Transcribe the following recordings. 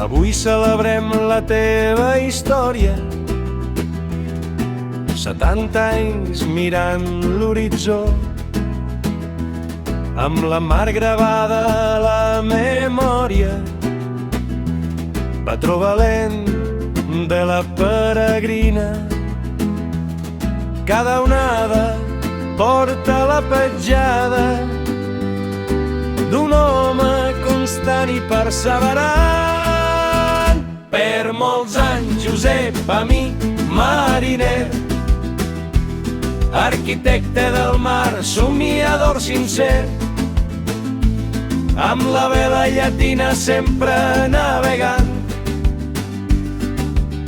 Avui celebrem la teva història, 70 anys mirant l'horitzó, amb la mar gravada a la memòria, patró valent de la peregrina. Cada onada porta la petjada d'un home constant i perseverant. Per molts anys, Josep, amic mariner, arquitecte del mar, somiador sincer, amb la vela llatina sempre navegant,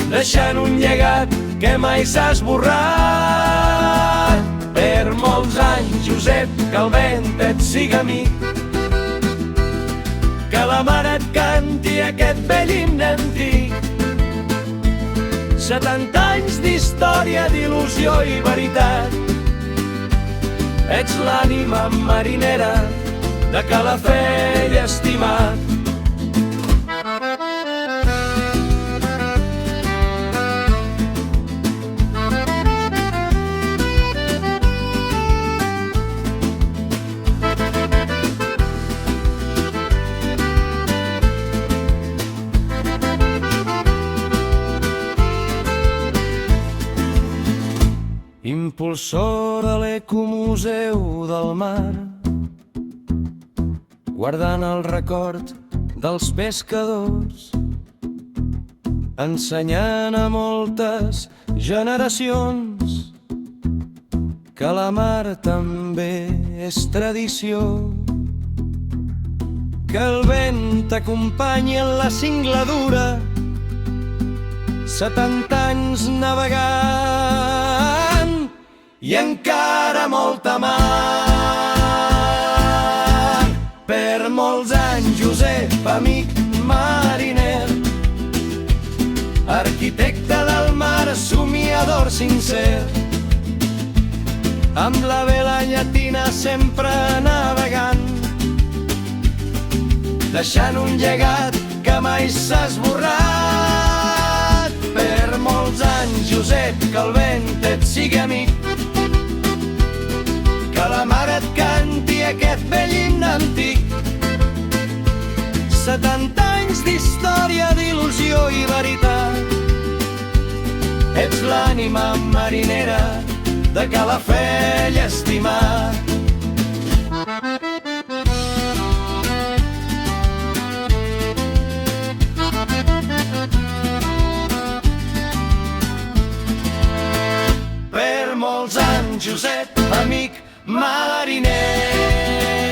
deixant un llegat que mai s'ha esborrat. Per molts anys, Josep, que el vent et siga amic, que la mar et canti aquest vell himne antic. 70 anys d'història, d'il·lusió i veritat. Ets l'ànima marinera de Calafell estimat. Impulsor de l'Ecomuseu del Mar, guardant el record dels pescadors, ensenyant a moltes generacions que la mar també és tradició, que el vent t'acompanyi en la singladura, 70 anys navegant i encara molta mar. Per molts anys, Josep, amic mariner, arquitecte del mar, somiador sincer, amb la vela llatina sempre navegant, deixant un llegat que mai s'ha esborrat. Per molts anys, Josep, que el vent et sigui amic, que la mar et canti aquest vell himne antic. 70 anys d'història, d'il·lusió i veritat. Ets l'ànima marinera de Calafell estimat. Per molts anys, Josep, amic mariner.